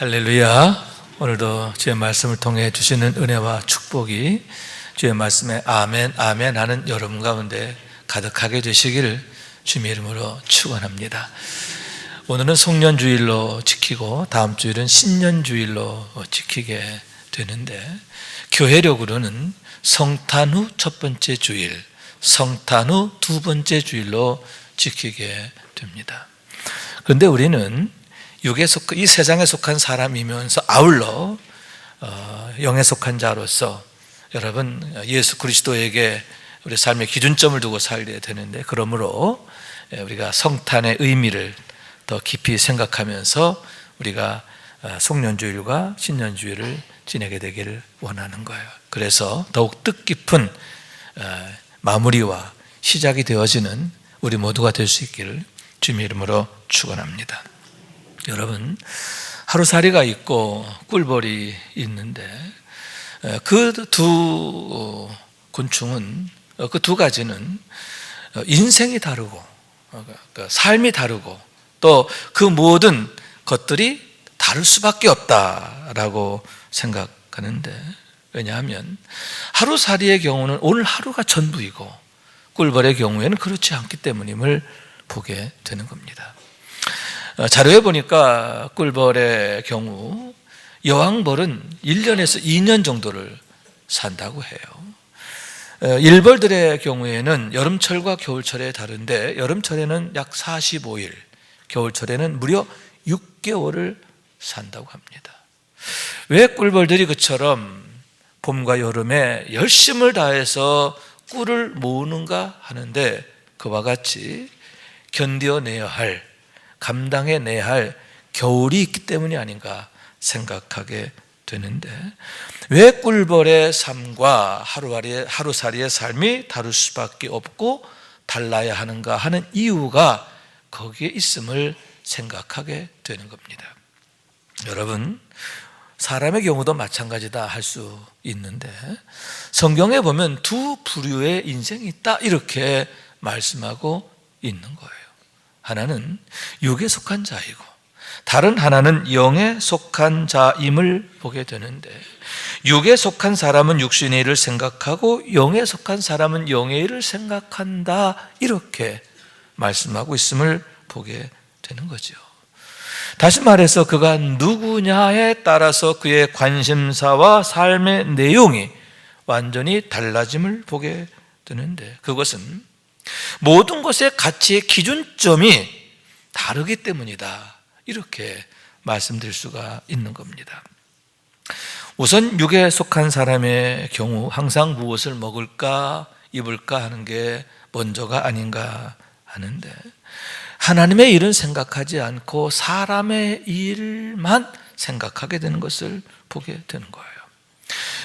할렐루야. 오늘도 주의 말씀을 통해 주시는 은혜와 축복이 주의 말씀에 아멘 아멘 하는 여러분 가운데 가득하게 되시기를 주님의 이름으로 축원합니다. 오늘은 송년주일로 지키고 다음 주일은 신년주일로 지키게 되는데, 교회력으로는 성탄 후 첫 번째 주일, 성탄 후 두 번째 주일로 지키게 됩니다. 그런데 우리는 이 세상에 속한 사람이면서 아울러 영에 속한 자로서 여러분 예수 그리스도에게 우리 삶의 기준점을 두고 살려야 되는데, 그러므로 우리가 성탄의 의미를 더 깊이 생각하면서 우리가 송년주일과 신년주일을 지내게 되기를 원하는 거예요. 그래서 더욱 뜻깊은 마무리와 시작이 되어지는 우리 모두가 될 수 있기를 주님의 이름으로 축원합니다. 여러분, 하루살이가 있고 꿀벌이 있는데 그 두 곤충은, 그 두 가지는 인생이 다르고 삶이 다르고 또 그 모든 것들이 다를 수밖에 없다라고 생각하는데, 왜냐하면 하루살이의 경우는 오늘 하루가 전부이고 꿀벌의 경우에는 그렇지 않기 때문임을 보게 되는 겁니다. 자료에 보니까 꿀벌의 경우 여왕벌은 1년에서 2년 정도를 산다고 해요. 일벌들의 경우에는 여름철과 겨울철에 다른데, 여름철에는 약 45일, 겨울철에는 무려 6개월을 산다고 합니다. 왜 꿀벌들이 그처럼 봄과 여름에 열심을 다해서 꿀을 모으는가 하는데, 그와 같이 견뎌내야 할, 감당해내야 할 겨울이 있기 때문이 아닌가 생각하게 되는데, 왜 꿀벌의 삶과 하루살이의 삶이 다를 수밖에 없고 달라야 하는가 하는 이유가 거기에 있음을 생각하게 되는 겁니다. 여러분, 사람의 경우도 마찬가지다 할 수 있는데, 성경에 보면 두 부류의 인생이 있다 이렇게 말씀하고 있는 거예요. 하나는 육에 속한 자이고 다른 하나는 영에 속한 자임을 보게 되는데, 육에 속한 사람은 육신의 일을 생각하고 영에 속한 사람은 영의 일을 생각한다 이렇게 말씀하고 있음을 보게 되는 거죠. 다시 말해서 그가 누구냐에 따라서 그의 관심사와 삶의 내용이 완전히 달라짐을 보게 되는데, 그것은 모든 것의 가치의 기준점이 다르기 때문이다 이렇게 말씀드릴 수가 있는 겁니다. 우선 육에 속한 사람의 경우 항상 무엇을 먹을까 입을까 하는 게 먼저가 아닌가 하는데, 하나님의 일은 생각하지 않고 사람의 일만 생각하게 되는 것을 보게 되는 거예요.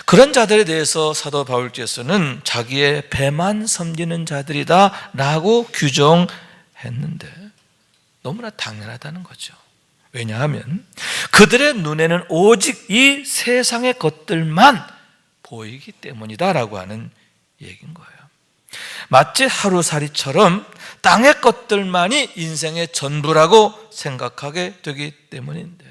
그런 자들에 대해서 사도 바울께서는 자기의 배만 섬기는 자들이다 라고 규정했는데, 너무나 당연하다는 거죠. 왜냐하면 그들의 눈에는 오직 이 세상의 것들만 보이기 때문이다 라고 하는 얘기인 거예요. 마치 하루살이처럼 땅의 것들만이 인생의 전부라고 생각하게 되기 때문인데,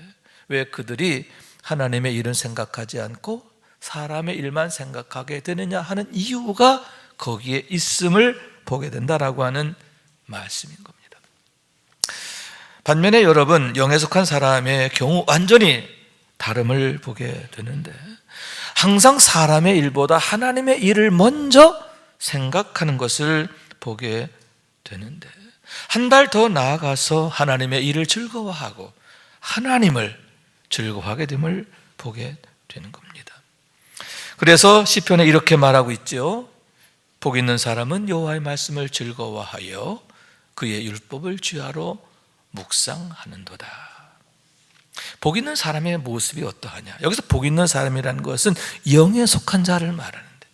왜 그들이 하나님의 일은 생각하지 않고 사람의 일만 생각하게 되느냐 하는 이유가 거기에 있음을 보게 된다라고 하는 말씀인 겁니다. 반면에 여러분, 영에 속한 사람의 경우 완전히 다름을 보게 되는데, 항상 사람의 일보다 하나님의 일을 먼저 생각하는 것을 보게 되는데, 한 발 더 나아가서 하나님의 일을 즐거워하고 하나님을 즐거워하게 됨을 보게 되는 겁니다. 그래서 시편에 이렇게 말하고 있죠. 복 있는 사람은 여호와의 말씀을 즐거워하여 그의 율법을 주야로 묵상하는도다. 복 있는 사람의 모습이 어떠하냐? 여기서 복 있는 사람이라는 것은 영에 속한 자를 말하는데,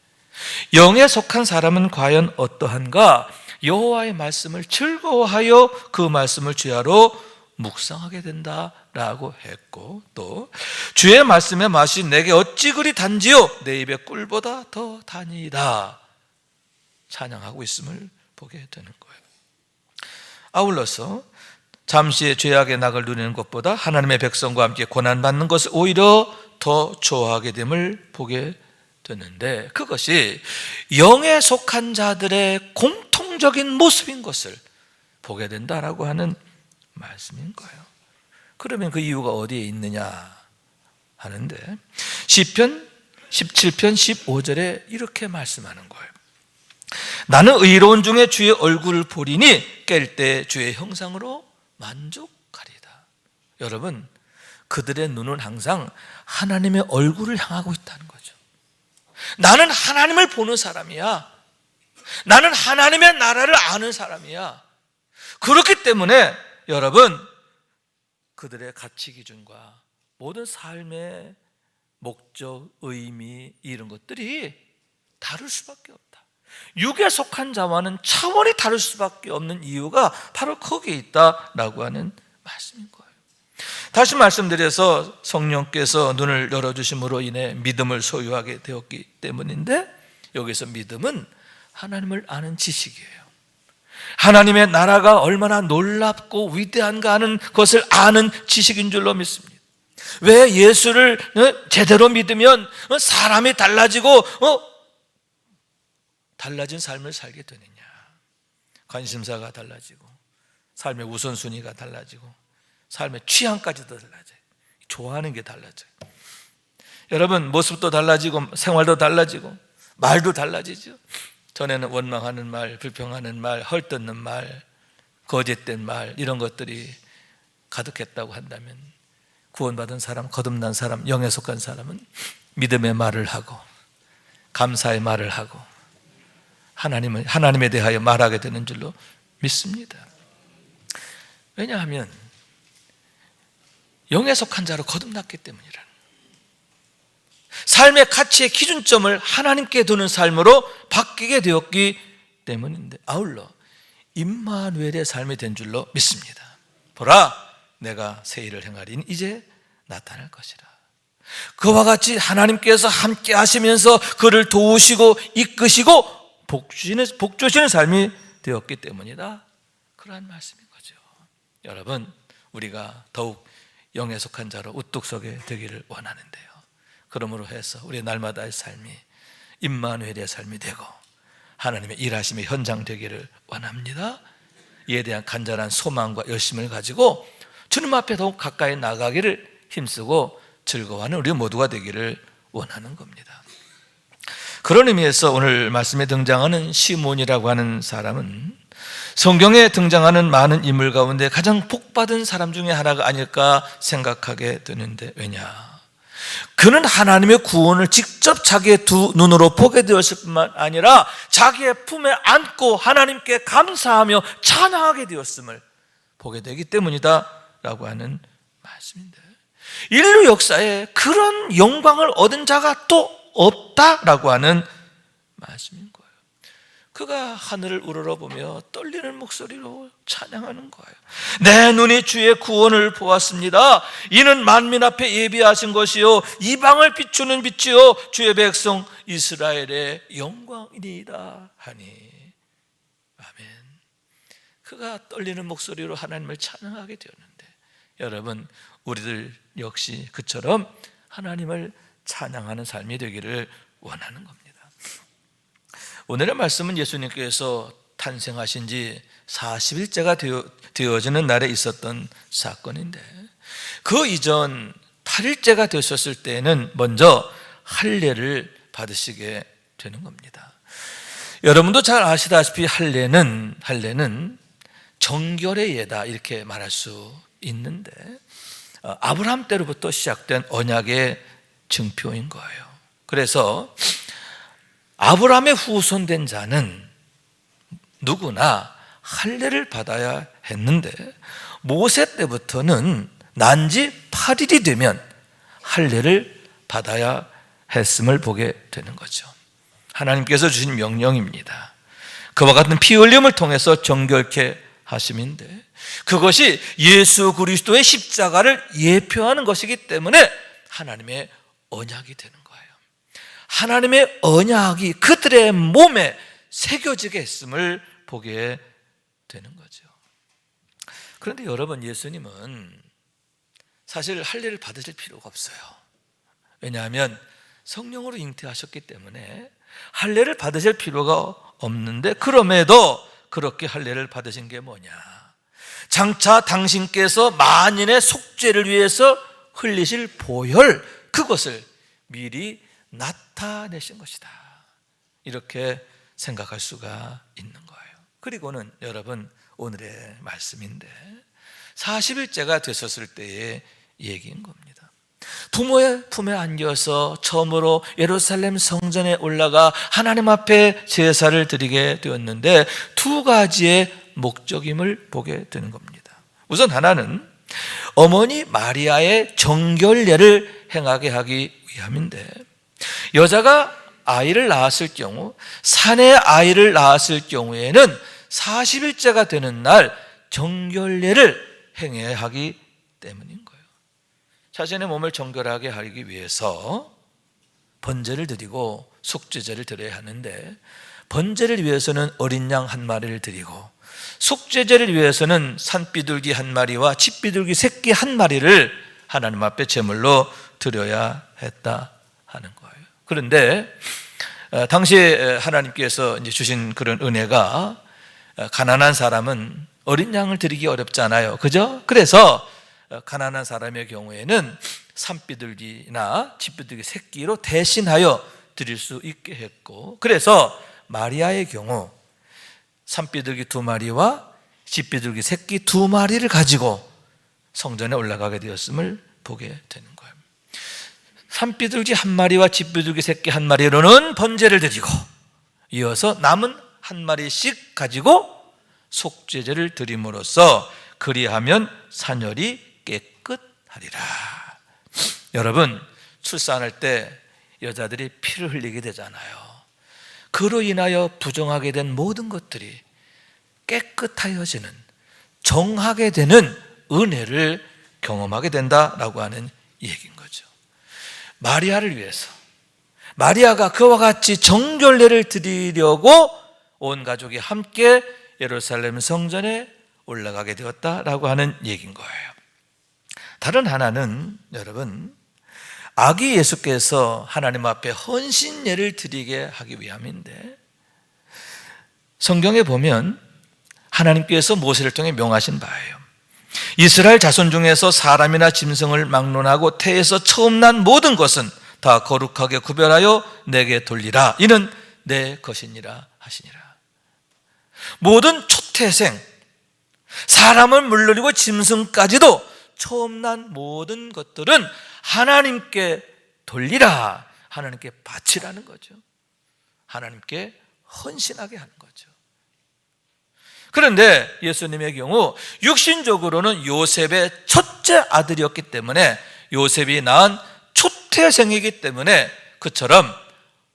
영에 속한 사람은 과연 어떠한가? 여호와의 말씀을 즐거워하여 그 말씀을 주야로 묵상하게 된다라고 했고, 또 주의 말씀의 맛이 내게 어찌 그리 단지요 내 입의 꿀보다 더 다니이다 찬양하고 있음을 보게 되는 거예요. 아울러서 잠시의 죄악의 낙을 누리는 것보다 하나님의 백성과 함께 고난받는 것을 오히려 더 좋아하게 됨을 보게 되는데, 그것이 영에 속한 자들의 공통적인 모습인 것을 보게 된다라고 하는 말씀인 거예요. 그러면 그 이유가 어디에 있느냐 하는데, 시편 17편 15절에 이렇게 말씀하는 거예요. 나는 의로운 중에 주의 얼굴을 보리니 깰 때 주의 형상으로 만족하리다. 여러분, 그들의 눈은 항상 하나님의 얼굴을 향하고 있다는 거죠. 나는 하나님을 보는 사람이야. 나는 하나님의 나라를 아는 사람이야. 그렇기 때문에 여러분, 그들의 가치 기준과 모든 삶의 목적, 의미, 이런 것들이 다를 수밖에 없다. 육에 속한 자와는 차원이 다를 수밖에 없는 이유가 바로 거기에 있다라고 하는 말씀인 거예요. 다시 말씀드려서 성령께서 눈을 열어주심으로 인해 믿음을 소유하게 되었기 때문인데, 여기서 믿음은 하나님을 아는 지식이에요. 하나님의 나라가 얼마나 놀랍고 위대한가 하는 것을 아는 지식인 줄로 믿습니다. 왜 예수를 제대로 믿으면 사람이 달라지고 달라진 삶을 살게 되느냐? 관심사가 달라지고 삶의 우선순위가 달라지고 삶의 취향까지도 달라져요. 좋아하는 게 달라져요. 여러분, 모습도 달라지고 생활도 달라지고 말도 달라지죠. 전에는 원망하는 말, 불평하는 말, 헐뜯는 말, 거짓된 말, 이런 것들이 가득했다고 한다면, 구원받은 사람, 거듭난 사람, 영에 속한 사람은 믿음의 말을 하고 감사의 말을 하고 하나님에 대하여 말하게 되는 줄로 믿습니다. 왜냐하면 영에 속한 자로 거듭났기 때문이라. 삶의 가치의 기준점을 하나님께 두는 삶으로 바뀌게 되었기 때문인데, 아울러 임마누엘의 삶이 된 줄로 믿습니다. 보라, 내가 새 일을 행하리니 이제 나타날 것이라. 그와 같이 하나님께서 함께 하시면서 그를 도우시고 이끄시고 복 주시는 삶이 되었기 때문이다, 그러한 말씀인 거죠. 여러분, 우리가 더욱 영에 속한 자로 우뚝 서게 되기를 원하는데요, 그러므로 해서 우리의 날마다의 삶이 임마누엘의 삶이 되고 하나님의 일하심의 현장 되기를 원합니다. 이에 대한 간절한 소망과 열심을 가지고 주님 앞에 더욱 가까이 나가기를 힘쓰고 즐거워하는 우리 모두가 되기를 원하는 겁니다. 그런 의미에서 오늘 말씀에 등장하는 시몬이라고 하는 사람은 성경에 등장하는 많은 인물 가운데 가장 복받은 사람 중에 하나가 아닐까 생각하게 되는데, 왜냐? 그는 하나님의 구원을 직접 자기의 두 눈으로 보게 되었을 뿐만 아니라 자기의 품에 안고 하나님께 감사하며 찬양하게 되었음을 보게 되기 때문이다 라고 하는 말씀인데, 인류 역사에 그런 영광을 얻은 자가 또 없다라고 하는 말씀인 거예요. 그가 하늘을 우러러보며 떨리는 목소리로 찬양하는 거예요. 내 눈이 주의 구원을 보았습니다. 이는 만민 앞에 예비하신 것이요 이방을 비추는 빛이요 주의 백성 이스라엘의 영광이니이다 하니. 아멘. 그가 떨리는 목소리로 하나님을 찬양하게 되었는데, 여러분, 우리들 역시 그처럼 하나님을 찬양하는 삶이 되기를 원하는 겁니다. 오늘의 말씀은 예수님께서 탄생하신 지 40일째가 되어지는 날에 있었던 사건인데, 그 이전 8일째가 되셨을 때에는 먼저 할례를 받으시게 되는 겁니다. 여러분도 잘 아시다시피 할례는 정결의 예다 이렇게 말할 수 있는데, 아브라함 때로부터 시작된 언약의 증표인 거예요. 그래서 아브라함의 후손된 자는 누구나 할례를 받아야 했는데, 모세 때부터는 난지 8일이 되면 할례를 받아야 했음을 보게 되는 거죠. 하나님께서 주신 명령입니다. 그와 같은 피 흘림을 통해서 정결케 하심인데, 그것이 예수 그리스도의 십자가를 예표하는 것이기 때문에 하나님의 언약이 되는 거예요. 하나님의 언약이 그들의 몸에 새겨지게 했음을 보게 되는 거죠. 그런데 여러분, 예수님은 사실 할례를 받으실 필요가 없어요. 왜냐하면 성령으로 잉태하셨기 때문에 할례를 받으실 필요가 없는데, 그럼에도 그렇게 할례를 받으신 게 뭐냐? 장차 당신께서 만인의 속죄를 위해서 흘리실 보혈, 그것을 미리 나타내신 것이다. 이렇게 생각할 수가 있는 거예요. 그리고는 여러분, 오늘의 말씀인데 40일째가 되셨을 때의 얘기인 겁니다. 부모의 품에 안겨서 처음으로 예루살렘 성전에 올라가 하나님 앞에 제사를 드리게 되었는데 두 가지의 목적임을 보게 되는 겁니다. 우선 하나는 어머니 마리아의 정결례를 행하게 하기 위함인데, 여자가 아이를 낳았을 경우, 산의 아이를 낳았을 경우에는 40일째가 되는 날 정결례를 행해야 하기 때문인 거예요. 자신의 몸을 정결하게 하기 위해서 번제를 드리고 속죄제를 드려야 하는데, 번제를 위해서는 어린 양 한 마리를 드리고 속죄제를 위해서는 산비둘기 한 마리와 집비둘기 새끼 한 마리를 하나님 앞에 제물로 드려야 했다 하는 거예요. 그런데 당시에 하나님께서 이제 주신 그런 은혜가, 가난한 사람은 어린 양을 드리기 어렵잖아요, 그죠? 그래서 가난한 사람의 경우에는 산비둘기나 집비둘기 새끼로 대신하여 드릴 수 있게 했고, 그래서 마리아의 경우 산비둘기 2마리와 집비둘기 새끼 2마리를 가지고 성전에 올라가게 되었음을 보게 되는 거예요. 산비둘기 1마리와 집비둘기 새끼 1마리로는 번제를 드리고, 이어서 남은 1마리씩 가지고 속죄제를 드림으로써 그리하면 산열이 깨끗하리라. 여러분, 출산할 때 여자들이 피를 흘리게 되잖아요. 그로 인하여 부정하게 된 모든 것들이 깨끗하여지는, 정하게 되는 은혜를 경험하게 된다라고 하는 얘기인 거죠. 마리아를 위해서, 마리아가 그와 같이 정결례를 드리려고 온 가족이 함께 예루살렘 성전에 올라가게 되었다라고 하는 얘기인 거예요. 다른 하나는 여러분, 아기 예수께서 하나님 앞에 헌신예를 드리게 하기 위함인데, 성경에 보면 하나님께서 모세를 통해 명하신 바예요. 이스라엘 자손 중에서 사람이나 짐승을 막론하고 태에서 처음 난 모든 것은 다 거룩하게 구별하여 내게 돌리라. 이는 내 것이니라 하시니라. 모든 초태생, 사람을 물리고 짐승까지도 처음 난 모든 것들은 하나님께 돌리라, 하나님께 바치라는 거죠. 하나님께 헌신하게 하는 거죠. 그런데 예수님의 경우 육신적으로는 요셉의 첫째 아들이었기 때문에, 요셉이 낳은 초태생이기 때문에 그처럼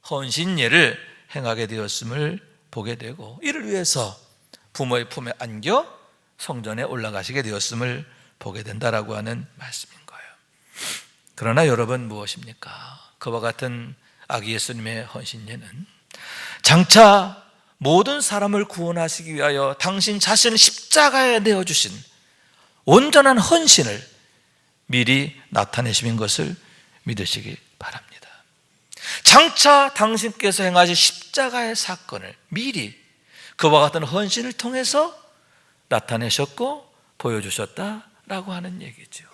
헌신예를 행하게 되었음을 보게 되고, 이를 위해서 부모의 품에 안겨 성전에 올라가시게 되었음을 보게 된다라고 하는 말씀인 거예요. 그러나 여러분, 무엇입니까? 그와 같은 아기 예수님의 헌신예는 장차 모든 사람을 구원하시기 위하여 당신 자신을 십자가에 내어주신 온전한 헌신을 미리 나타내신 것을 믿으시기 바랍니다. 장차 당신께서 행하실 십자가의 사건을 미리 그와 같은 헌신을 통해서 나타내셨고 보여주셨다라고 하는 얘기죠.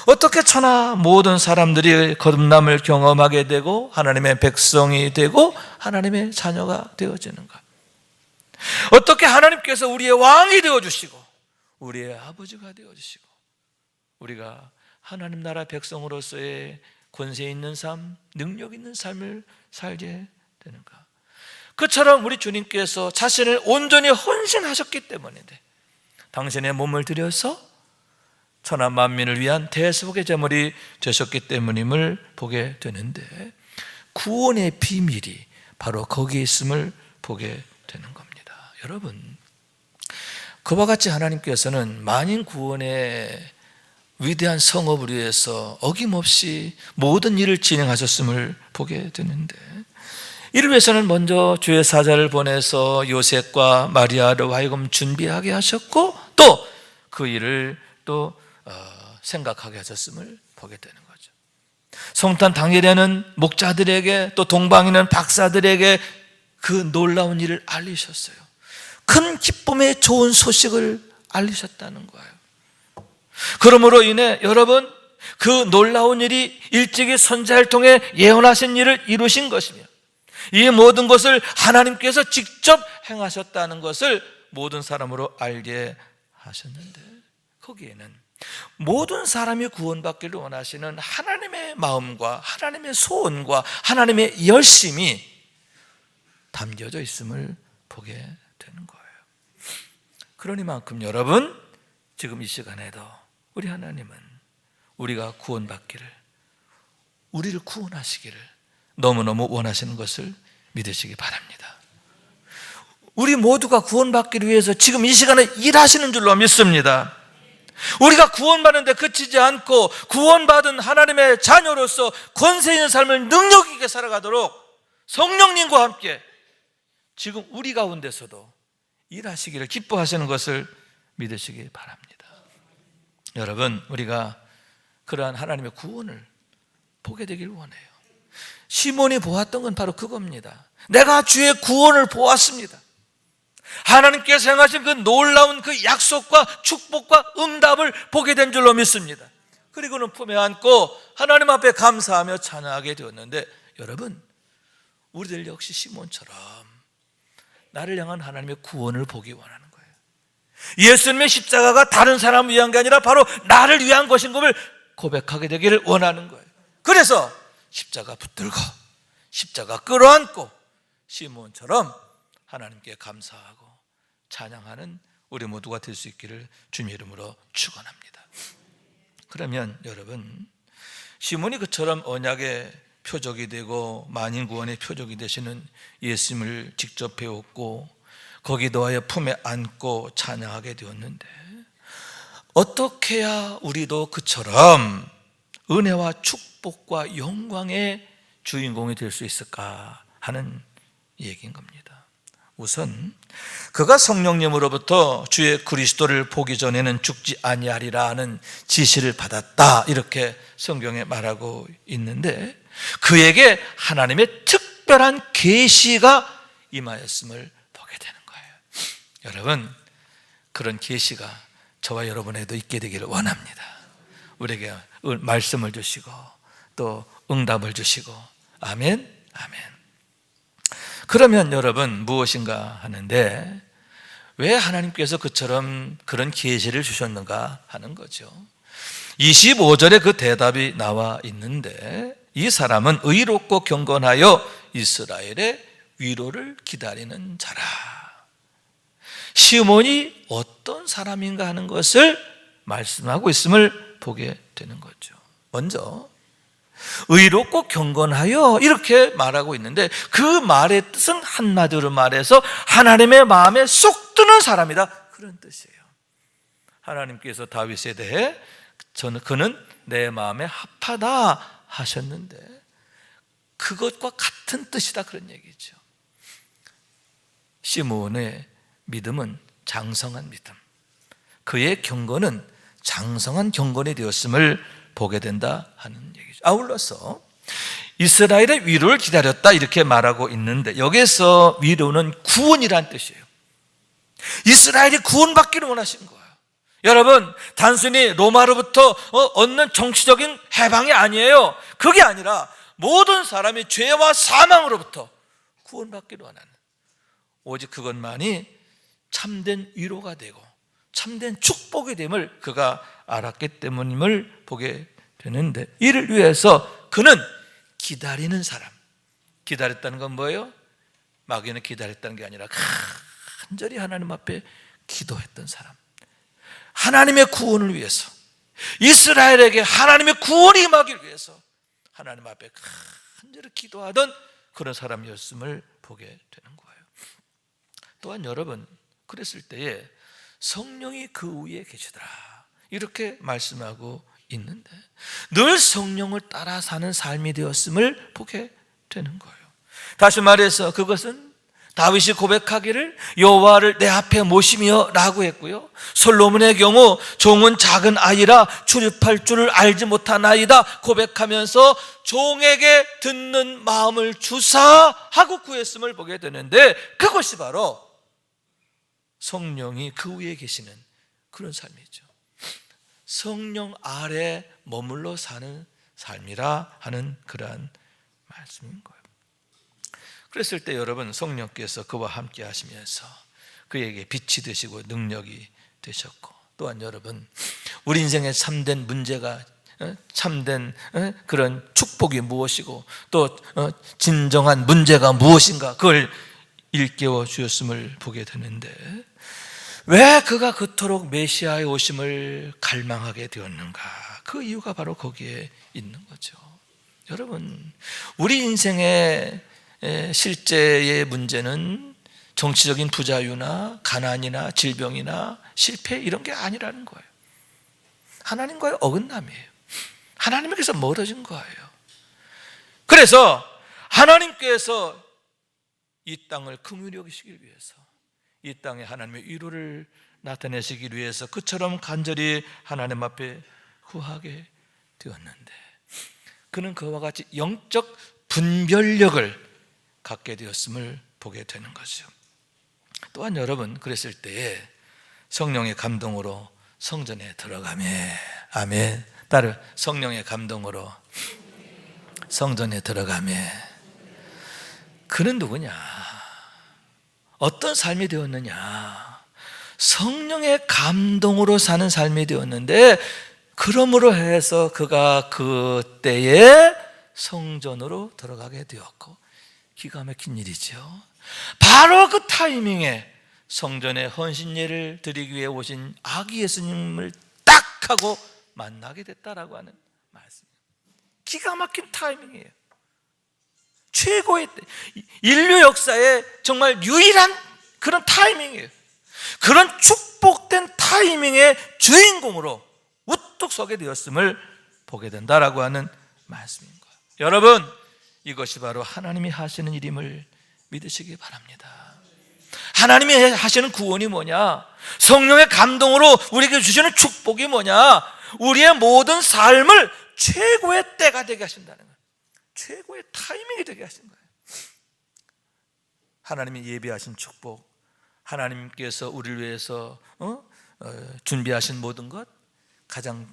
어떻게 천하 모든 사람들이 거듭남을 경험하게 되고 하나님의 백성이 되고 하나님의 자녀가 되어지는가? 어떻게 하나님께서 우리의 왕이 되어주시고 우리의 아버지가 되어주시고 우리가 하나님 나라 백성으로서의 권세 있는 삶, 능력 있는 삶을 살게 되는가? 그처럼 우리 주님께서 자신을 온전히 헌신하셨기 때문인데, 당신의 몸을 들여서 천하 만민을 위한 대속의 제물이 되셨기 때문임을 보게 되는데, 구원의 비밀이 바로 거기에 있음을 보게 되는 겁니다. 여러분, 그와 같이 하나님께서는 만인 구원의 위대한 성업을 위해서 어김없이 모든 일을 진행하셨음을 보게 되는데, 이를 위해서는 먼저 주의 사자를 보내서 요셉과 마리아를 하여금 준비하게 하셨고, 또 그 일을 또 생각하게 하셨음을 보게 되는 거죠. 성탄 당일에는 목자들에게 또 동방이는 박사들에게 그 놀라운 일을 알리셨어요. 큰 기쁨의 좋은 소식을 알리셨다는 거예요. 그러므로 인해 여러분, 그 놀라운 일이 일찍이 선지자를 통해 예언하신 일을 이루신 것이며 이 모든 것을 하나님께서 직접 행하셨다는 것을 모든 사람으로 알게 하셨는데, 거기에는 모든 사람이 구원받기를 원하시는 하나님의 마음과 하나님의 소원과 하나님의 열심이 담겨져 있음을 보게 되는 거예요. 그러니만큼 여러분, 지금 이 시간에도 우리 하나님은 우리가 구원받기를, 우리를 구원하시기를 너무너무 원하시는 것을 믿으시기 바랍니다. 우리 모두가 구원받기를 위해서 지금 이 시간에 일하시는 줄로 믿습니다. 우리가 구원받는데 그치지 않고 구원받은 하나님의 자녀로서 권세 있는 삶을 능력 있게 살아가도록 성령님과 함께 지금 우리 가운데서도 일하시기를 기뻐하시는 것을 믿으시기 바랍니다. 여러분, 우리가 그러한 하나님의 구원을 보게 되길 원해요. 시몬이 보았던 건 바로 그겁니다. 내가 주의 구원을 보았습니다. 하나님께서 행하신 그 놀라운 그 약속과 축복과 응답을 보게 된 줄로 믿습니다. 그리고는 품에 안고 하나님 앞에 감사하며 찬양하게 되었는데, 여러분, 우리들 역시 시몬처럼 나를 향한 하나님의 구원을 보기 원하는 거예요. 예수님의 십자가가 다른 사람을 위한 게 아니라 바로 나를 위한 것인 것을 고백하게 되기를 원하는 거예요. 그래서 십자가 붙들고 십자가 끌어안고 시몬처럼 하나님께 감사하고 찬양하는 우리 모두가 될 수 있기를 주님의 이름으로 축원합니다. 그러면 여러분, 시몬이 그처럼 언약의 표적이 되고 만인 구원의 표적이 되시는 예수님을 직접 배웠고 거기 놓아여 품에 안고 찬양하게 되었는데, 어떻게 해야 우리도 그처럼 은혜와 축복과 영광의 주인공이 될 수 있을까 하는 얘기인 겁니다. 우선 그가 성령님으로부터 주의 그리스도를 보기 전에는 죽지 아니하리라 하는 지시를 받았다, 이렇게 성경에 말하고 있는데, 그에게 하나님의 특별한 계시가 임하였음을 보게 되는 거예요. 여러분, 그런 계시가 저와 여러분에도 있게 되기를 원합니다. 우리에게 말씀을 주시고 또 응답을 주시고. 아멘, 아멘. 그러면 여러분, 무엇인가 하는데, 왜 하나님께서 그처럼 그런 계시를 주셨는가 하는 거죠. 25절에 그 대답이 나와 있는데, 이 사람은 의롭고 경건하여 이스라엘의 위로를 기다리는 자라. 시몬이 어떤 사람인가 하는 것을 말씀하고 있음을 보게 되는 거죠. 먼저 의롭고 경건하여 이렇게 말하고 있는데, 그 말의 뜻은 한마디로 말해서 하나님의 마음에 쏙 드는 사람이다, 그런 뜻이에요. 하나님께서 다윗에 대해 그는 내 마음에 합하다 하셨는데, 그것과 같은 뜻이다, 그런 얘기죠. 시몬의 믿음은 장성한 믿음, 그의 경건은 장성한 경건이 되었음을 보게 된다 하는 얘기죠. 아울러서 이스라엘의 위로를 기다렸다, 이렇게 말하고 있는데, 여기서 위로는 구원이란 뜻이에요. 이스라엘이 구원받기를 원하신 거예요. 여러분, 단순히 로마로부터 얻는 정치적인 해방이 아니에요. 그게 아니라 모든 사람이 죄와 사망으로부터 구원받기를 원하는, 오직 그것만이 참된 위로가 되고 참된 축복이 됨을 그가 알았기 때문임을 보게 되는데, 이를 위해서 그는 기다리는 사람, 기다렸다는 건 뭐예요? 막연히 기다렸다는 게 아니라 간절히 하나님 앞에 기도했던 사람, 하나님의 구원을 위해서, 이스라엘에게 하나님의 구원이 임하기 위해서 하나님 앞에 간절히 기도하던 그런 사람이었음을 보게 되는 거예요. 또한 여러분, 그랬을 때에 성령이 그 위에 계시더라, 이렇게 말씀하고 있는데, 늘 성령을 따라 사는 삶이 되었음을 보게 되는 거예요. 다시 말해서 그것은 다윗이 고백하기를 여호와를 내 앞에 모시며 라고 했고요. 솔로몬의 경우 종은 작은 아이라 출입할 줄을 알지 못하나이다 고백하면서 종에게 듣는 마음을 주사 하고 구했음을 보게 되는데, 그것이 바로 성령이 그 위에 계시는 그런 삶이죠. 성령 아래 머물러 사는 삶이라 하는 그러한 말씀인 거예요. 그랬을 때 여러분, 성령께서 그와 함께 하시면서 그에게 빛이 되시고 능력이 되셨고, 또한 여러분, 우리 인생에 참된 문제가, 참된 그런 축복이 무엇이고 또 진정한 문제가 무엇인가, 그걸 일깨워 주셨음을 보게 되는데, 왜 그가 그토록 메시아의 오심을 갈망하게 되었는가? 그 이유가 바로 거기에 있는 거죠. 여러분, 우리 인생의 실제의 문제는 정치적인 부자유나 가난이나 질병이나 실패, 이런 게 아니라는 거예요. 하나님과의 어긋남이에요. 하나님께서 멀어진 거예요. 그래서 하나님께서 이 땅을 긍휼히 여기시길 위해서, 이 땅에 하나님의 위로를 나타내시기 위해서 그처럼 간절히 하나님 앞에 구하게 되었는데, 그는 그와 같이 영적 분별력을 갖게 되었음을 보게 되는 거죠. 또한 여러분, 그랬을 때에 성령의 감동으로 성전에 들어가며, 아멘, 따로 성령의 감동으로 성전에 들어가며, 그는 누구냐? 어떤 삶이 되었느냐? 성령의 감동으로 사는 삶이 되었는데, 그러므로 해서 그가 그때에 성전으로 들어가게 되었고, 기가 막힌 일이죠. 바로 그 타이밍에 성전에 헌신예를 드리기 위해 오신 아기 예수님을 딱 하고 만나게 됐다라고 하는 말씀이에요. 기가 막힌 타이밍이에요. 최고의 때, 인류 역사에 정말 유일한 그런 타이밍이에요. 그런 축복된 타이밍의 주인공으로 우뚝 서게 되었음을 보게 된다라고 하는 말씀인 거예요. 여러분, 이것이 바로 하나님이 하시는 일임을 믿으시기 바랍니다. 하나님이 하시는 구원이 뭐냐? 성령의 감동으로 우리에게 주시는 축복이 뭐냐? 우리의 모든 삶을 최고의 때가 되게 하신다는 거예요. 최고의 타이밍이 되게 하신 거예요. 하나님이 예비하신 축복, 하나님께서 우리를 위해서 준비하신 모든 것, 가장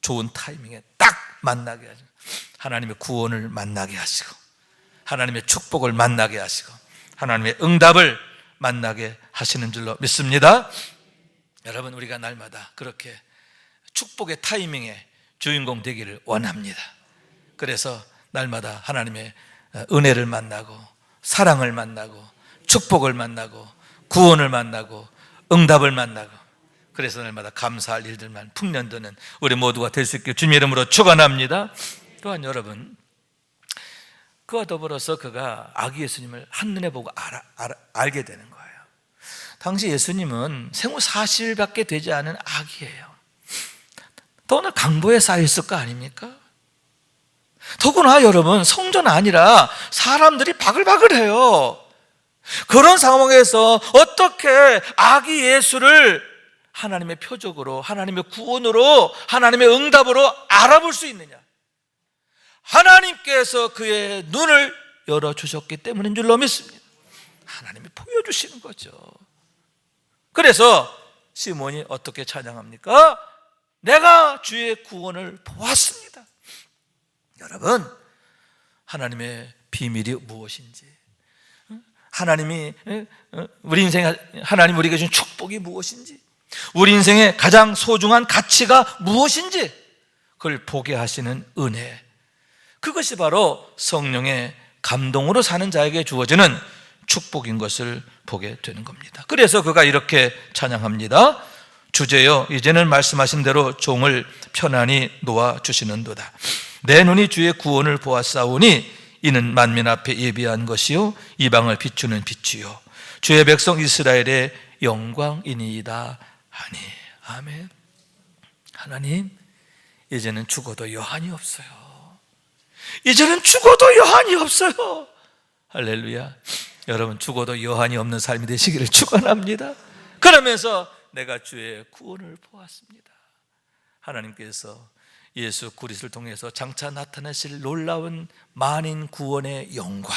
좋은 타이밍에 딱 만나게 하시고, 하나님의 구원을 만나게 하시고, 하나님의 축복을 만나게 하시고, 하나님의 응답을 만나게 하시는 줄로 믿습니다. 여러분, 우리가 날마다 그렇게 축복의 타이밍에 주인공 되기를 원합니다. 그래서 날마다 하나님의 은혜를 만나고, 사랑을 만나고, 축복을 만나고, 구원을 만나고, 응답을 만나고, 그래서 날마다 감사할 일들만 풍년도는 우리 모두가 될 수 있게 주님 이름으로 축원합니다. 또한 여러분, 그와 더불어서 그가 아기 예수님을 한눈에 보고 알게 되는 거예요. 당시 예수님은 생후 40일밖에 되지 않은 아기예요. 더구나 강보에 쌓여 있을 거 아닙니까? 더구나 여러분, 성전 아니라 사람들이 바글바글해요. 그런 상황에서 어떻게 아기 예수를 하나님의 표적으로, 하나님의 구원으로, 하나님의 응답으로 알아볼 수 있느냐? 하나님께서 그의 눈을 열어주셨기 때문인 줄로 믿습니다. 하나님이 보여주시는 거죠. 그래서 시몬이 어떻게 찬양합니까? 내가 주의 구원을 보았습니다. 여러분, 하나님의 비밀이 무엇인지, 하나님이 우리 인생에 하나님 우리에게 준 축복이 무엇인지, 우리 인생의 가장 소중한 가치가 무엇인지 그걸 보게 하시는 은혜, 그것이 바로 성령의 감동으로 사는 자에게 주어지는 축복인 것을 보게 되는 겁니다. 그래서 그가 이렇게 찬양합니다. 주제여, 이제는 말씀하신 대로 종을 편안히 놓아주시는도다. 내 눈이 주의 구원을 보았사오니 이는 만민 앞에 예비한 것이요 이방을 비추는 빛이요 주의 백성 이스라엘의 영광이니이다 하니. 아멘. 하나님, 이제는 죽어도 여한이 없어요. 이제는 죽어도 여한이 없어요. 할렐루야. 여러분 죽어도 여한이 없는 삶이 되시기를 축원합니다. 그러면서 내가 주의 구원을 보았습니다. 하나님께서 예수 그리스도를 통해서 장차 나타나실 놀라운 만인 구원의 영광,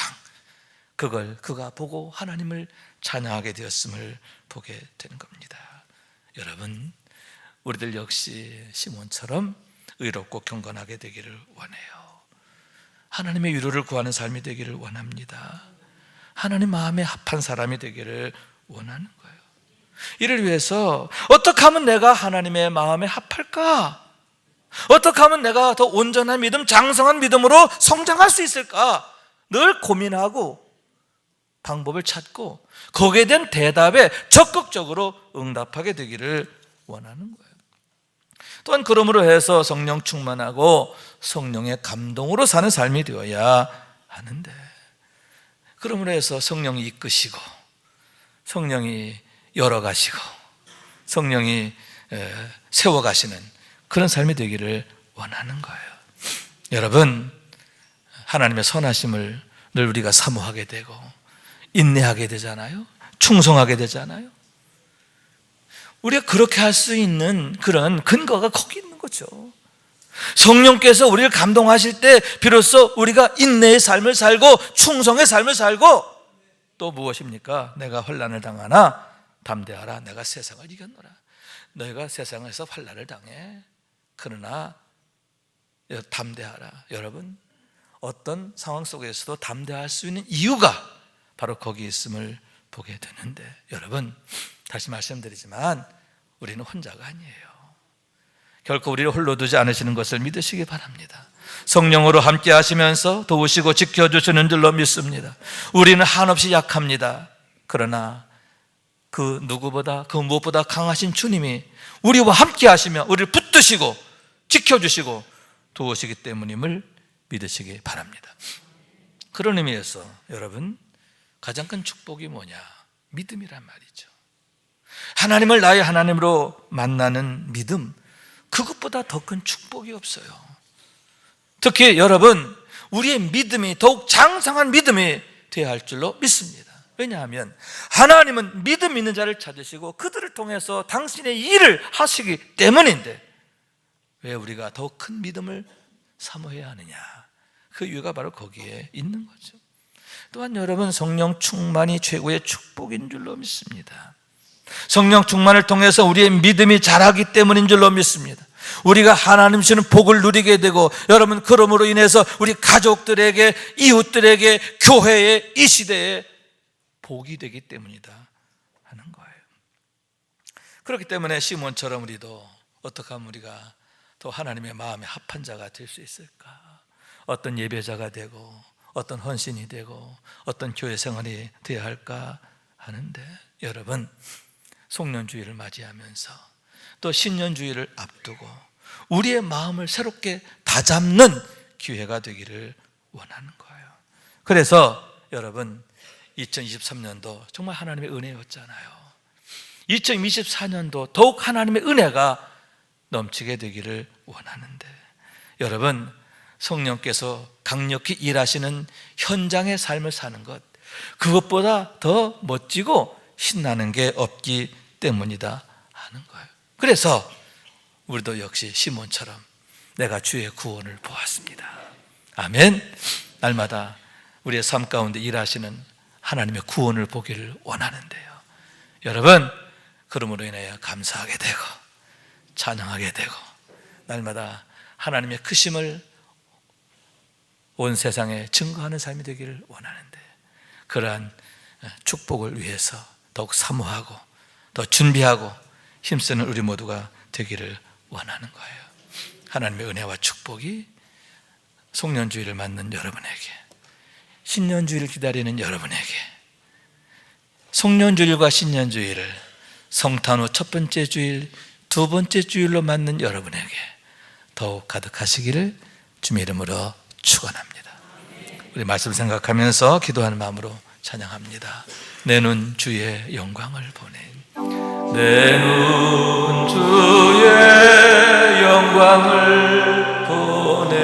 그걸 그가 보고 하나님을 찬양하게 되었음을 보게 되는 겁니다. 여러분, 우리들 역시 시몬처럼 의롭고 경건하게 되기를 원해요. 하나님의 위로를 구하는 삶이 되기를 원합니다. 하나님 마음에 합한 사람이 되기를 원하는 거예요. 이를 위해서 어떻게 하면 내가 하나님의 마음에 합할까? 어떻게 하면 내가 더 온전한 믿음, 장성한 믿음으로 성장할 수 있을까? 늘 고민하고 방법을 찾고 거기에 대한 대답에 적극적으로 응답하게 되기를 원하는 거예요. 또한 그러므로 해서 성령 충만하고 성령의 감동으로 사는 삶이 되어야 하는데, 그러므로 해서 성령이 이끄시고 성령이 열어가시고 성령이 세워가시는 그런 삶이 되기를 원하는 거예요. 여러분, 하나님의 선하심을 늘 우리가 사모하게 되고 인내하게 되잖아요. 충성하게 되잖아요. 우리가 그렇게 할 수 있는 그런 근거가 거기 있는 거죠. 성령께서 우리를 감동하실 때 비로소 우리가 인내의 삶을 살고 충성의 삶을 살고, 또 무엇입니까? 내가 환난을 당하나 담대하라, 내가 세상을 이겼노라. 너희가 세상에서 환난을 당해, 그러나 담대하라. 여러분, 어떤 상황 속에서도 담대할 수 있는 이유가 바로 거기 있음을 보게 되는데, 여러분, 다시 말씀드리지만 우리는 혼자가 아니에요. 결코 우리를 홀로 두지 않으시는 것을 믿으시기 바랍니다. 성령으로 함께 하시면서 도우시고 지켜주시는 줄로 믿습니다. 우리는 한없이 약합니다. 그러나 그 누구보다, 그 무엇보다 강하신 주님이 우리와 함께 하시며 우리를 붙드시고 지켜주시고 도우시기 때문임을 믿으시기 바랍니다. 그런 의미에서 여러분, 가장 큰 축복이 뭐냐? 믿음이란 말이죠. 하나님을 나의 하나님으로 만나는 믿음, 그것보다 더 큰 축복이 없어요. 특히 여러분, 우리의 믿음이 더욱 장성한 믿음이 되어야 할 줄로 믿습니다. 왜냐하면 하나님은 믿음 있는 자를 찾으시고 그들을 통해서 당신의 일을 하시기 때문인데, 왜 우리가 더욱 큰 믿음을 사모해야 하느냐? 그 이유가 바로 거기에 있는 거죠. 또한 여러분, 성령 충만이 최고의 축복인 줄로 믿습니다. 성령 충만을 통해서 우리의 믿음이 자라기 때문인 줄로 믿습니다. 우리가 하나님 주시는 복을 누리게 되고, 여러분, 그러므로 인해서 우리 가족들에게, 이웃들에게, 교회에, 이 시대에 복이 되기 때문이다 하는 거예요. 그렇기 때문에 시몬처럼 우리도 어떻게 하면 우리가 또 하나님의 마음에 합한 자가 될 수 있을까? 어떤 예배자가 되고 어떤 헌신이 되고 어떤 교회 생활이 되어야 할까 하는데, 여러분, 송년주의를 맞이하면서 또 신년주의를 앞두고 우리의 마음을 새롭게 다잡는 기회가 되기를 원하는 거예요. 그래서 여러분, 2023년도 정말 하나님의 은혜였잖아요. 2024년도 더욱 하나님의 은혜가 넘치게 되기를 원하는데, 여러분, 성령께서 강력히 일하시는 현장의 삶을 사는 것, 그것보다 더 멋지고 신나는 게 없기 때문이다 하는 거예요. 그래서 우리도 역시 시몬처럼 내가 주의 구원을 보았습니다. 아멘. 날마다 우리의 삶 가운데 일하시는 하나님의 구원을 보기를 원하는데요. 여러분, 그러므로 인하여 감사하게 되고 찬양하게 되고 날마다 하나님의 크심을 온 세상에 증거하는 삶이 되기를 원하는데, 그러한 축복을 위해서 더욱 사모하고 더 준비하고 힘쓰는 우리 모두가 되기를 원하는 거예요. 하나님의 은혜와 축복이 송년주의를 맞는 여러분에게, 신년주의를 기다리는 여러분에게, 송년주일과 신년주의를 성탄 후 첫 번째 주일, 두 번째 주일로 맞는 여러분에게 더욱 가득하시기를 주님의 이름으로 축원합니다. 우리 말씀 생각하면서 기도하는 마음으로 찬양합니다. 내 눈 주의 영광을 보내. 내 눈 주의 영광을 보내.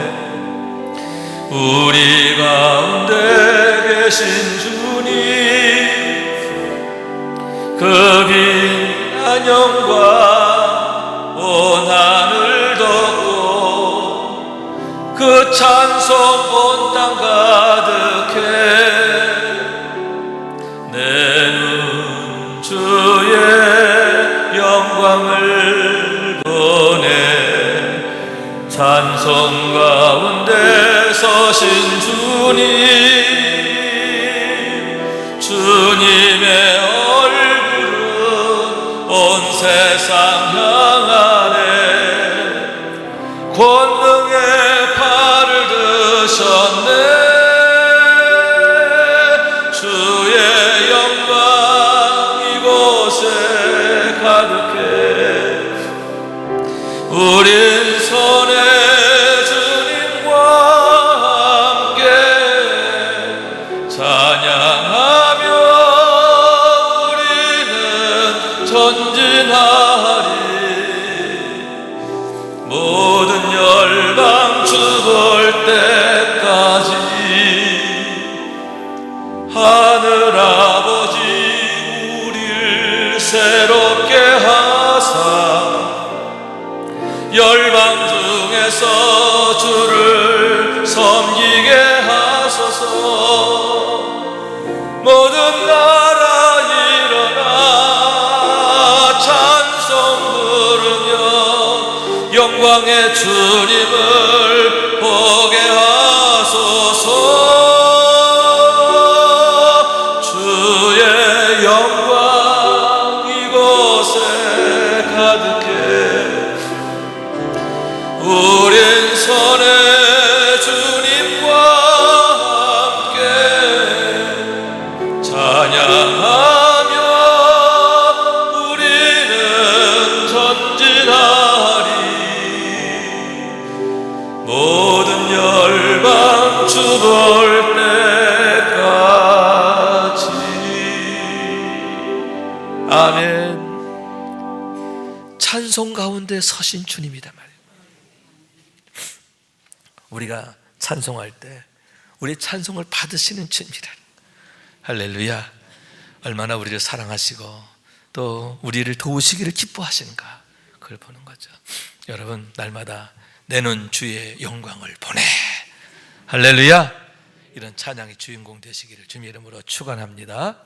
우리 가운데 계신 주님, 그 빛난 영광 온 하늘 덮고 그 찬송 온 땅 가득해 내 눈 주의 영광을 보네 찬송 가운데 서신 주님의 얼굴은 온 세상 향하네 권능의 팔을 드셨네 주의 영광 이곳에 가득해 우린 손에 주님과 함께 찬양하며 우리는 전진하리 모든 열방 주볼 때까지 하늘아버지 우리를 새롭게 하사 열방 중에서 주를 섬기게 하소서 모든 나라 일어나 찬송 부르며 영광의 주님을 보게 하소서 주의 영광 이곳에 가득해 우린 손에 주님과 함께 찬양하며 우리는 전진하리 모든 열방 주 볼 때까지 아멘. 찬송 가운데 서신 주님이다 말이에요. 우리가 찬송할 때 우리 찬송을 받으시는 주님이라. 할렐루야. 얼마나 우리를 사랑하시고 또 우리를 도우시기를 기뻐하시는가 그걸 보는 거죠. 여러분 날마다 내 눈 주의 영광을 보내 할렐루야. 이런 찬양의 주인공 되시기를 주님 이름으로 축원합니다.